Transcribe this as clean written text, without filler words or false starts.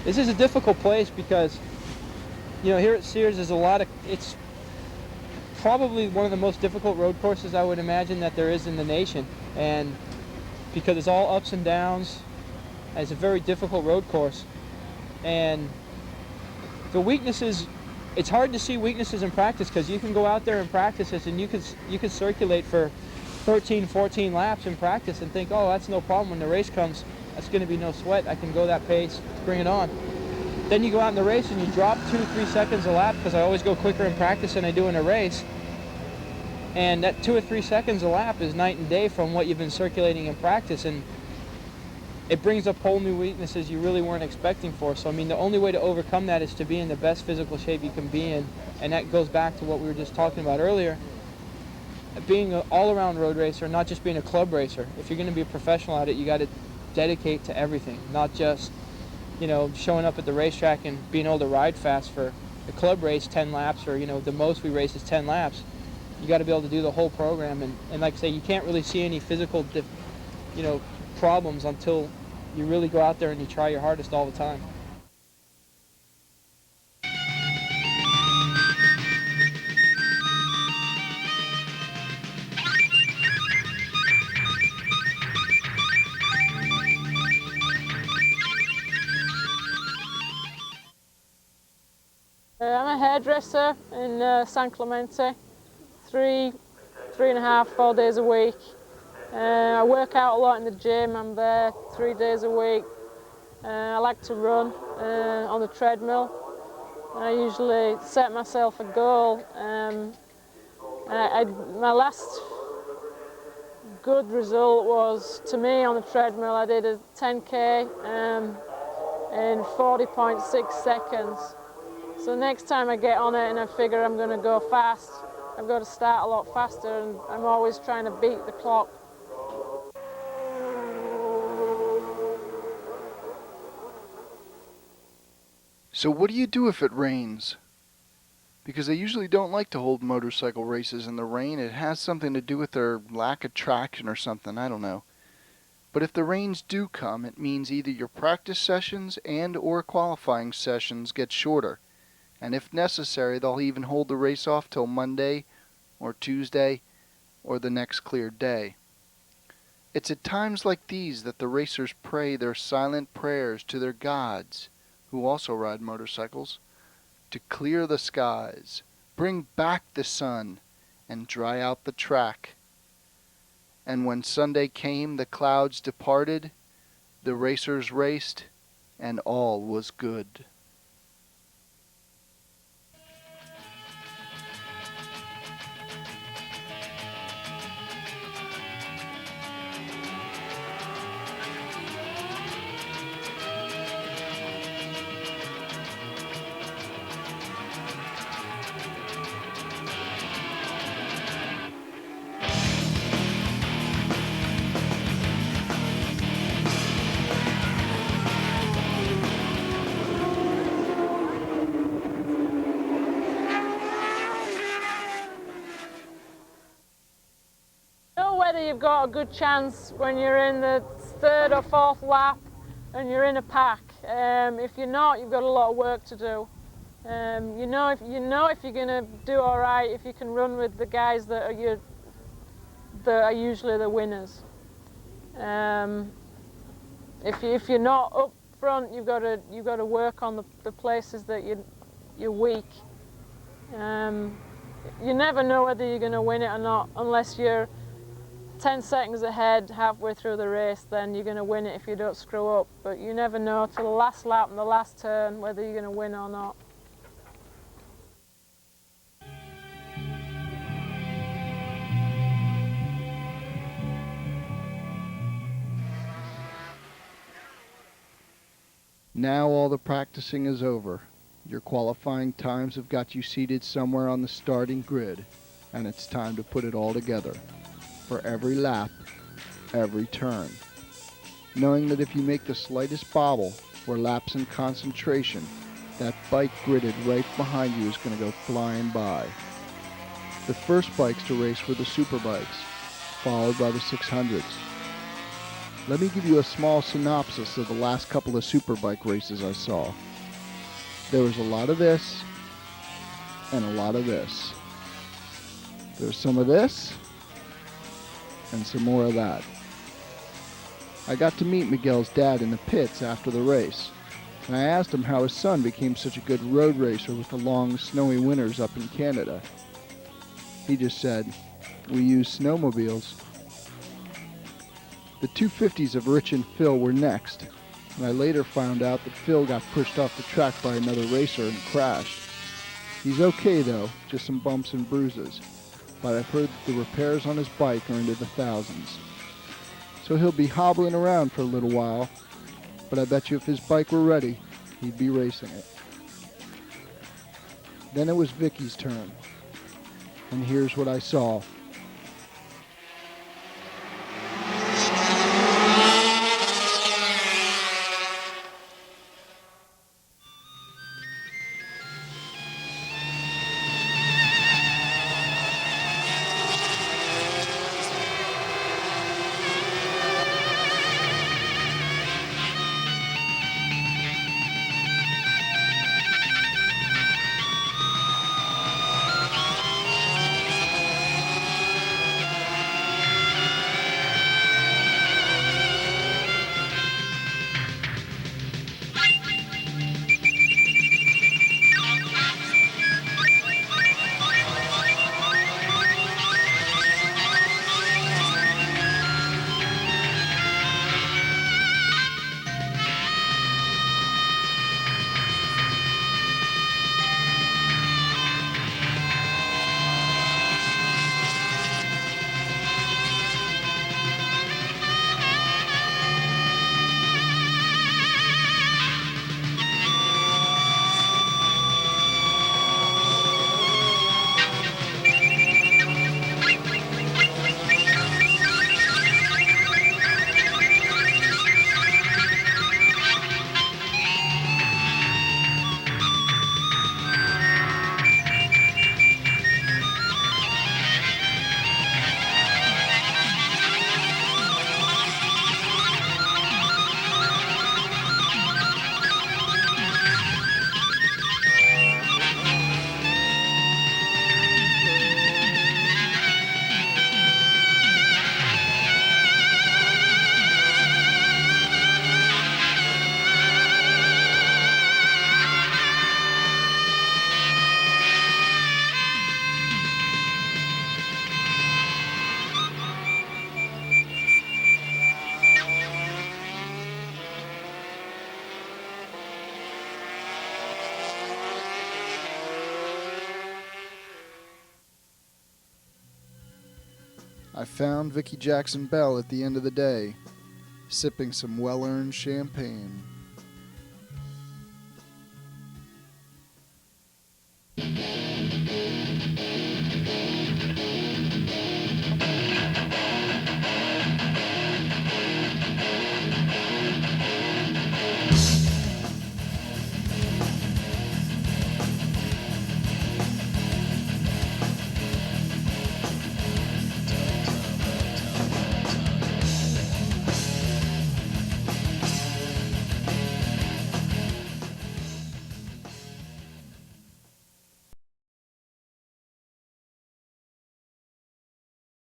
This is a difficult place because, you know, here at Sears there's a lot of, it's probably one of the most difficult road courses I would imagine that there is in the nation. And because it's all ups and downs, it's a very difficult road course. And the weaknesses, it's hard to see weaknesses in practice because you can go out there and practice this and you could circulate for 13, 14 laps in practice and think, oh, that's no problem. When the race comes, that's going to be no sweat. I can go that pace, bring it on. Then you go out in the race and you drop 2-3 seconds a lap, because I always go quicker in practice than I do in a race. And that 2 or 3 seconds a lap is night and day from what you've been circulating in practice, and it brings up whole new weaknesses you really weren't expecting for. So I mean, the only way to overcome that is to be in the best physical shape you can be in, and that goes back to what we were just talking about earlier. Being an all-around road racer, not just being a club racer. If you're going to be a professional at it, you got to dedicate to everything, not just, you know, showing up at the racetrack and being able to ride fast for a club race 10 laps, or, you know, the most we race is 10 laps. You got to be able to do the whole program, and like I say, you can't really see any physical, you know, problems until you really go out there and you try your hardest all the time. I'm a hairdresser in San Clemente, 3.5, 4 days a week. I work out a lot in the gym. I'm there 3 days a week. I like to run on the treadmill. I usually set myself a goal. My last good result was, to me, on the treadmill. I did a 10K in 40.6 seconds. So next time I get on it and I figure I'm going to go fast, I've got to start a lot faster, and I'm always trying to beat the clock. So what do you do if it rains? Because they usually don't like to hold motorcycle races in the rain. It has something to do with their lack of traction or something, I don't know. But if the rains do come, it means either your practice sessions and or qualifying sessions get shorter. And if necessary, they'll even hold the race off till Monday or Tuesday or the next clear day. It's at times like these that the racers pray their silent prayers to their gods, who also ride motorcycles, to clear the skies, bring back the sun, and dry out the track. And when Sunday came, the clouds departed, the racers raced, and all was good. Whether you've got a good chance when you're in the 3rd or 4th lap and you're in a pack. If you're not, you've got a lot of work to do. You know if you're going to do all right if you can run with the guys that are usually the winners. If you're not up front, you've got to work on the places that you're weak. You never know whether you're going to win it or not unless you're 10 seconds ahead halfway through the race. Then you're going to win it if you don't screw up, but you never know till the last lap and the last turn whether you're going to win or not. Now all the practicing is over. Your qualifying times have got you seated somewhere on the starting grid, and it's time to put it all together. For every lap, every turn. Knowing that if you make the slightest bobble or lapse in concentration, that bike gridded right behind you is going to go flying by. The first bikes to race were the super bikes, followed by the 600s. Let me give you a small synopsis of the last couple of superbike races I saw. There was a lot of this and a lot of this. There's some of this and some more of that. I got to meet Miguel's dad in the pits after the race, and I asked him how his son became such a good road racer with the long, snowy winters up in Canada. He just said, "We use snowmobiles." The 250s of Rich and Phil were next, and I later found out that Phil got pushed off the track by another racer and crashed. He's okay though, just some bumps and bruises, but I've heard that the repairs on his bike are into the thousands. So he'll be hobbling around for a little while, but I bet you if his bike were ready, he'd be racing it. Then it was Vicky's turn, and here's what I saw. I found Vicky Jackson Bell at the end of the day, sipping some well-earned champagne.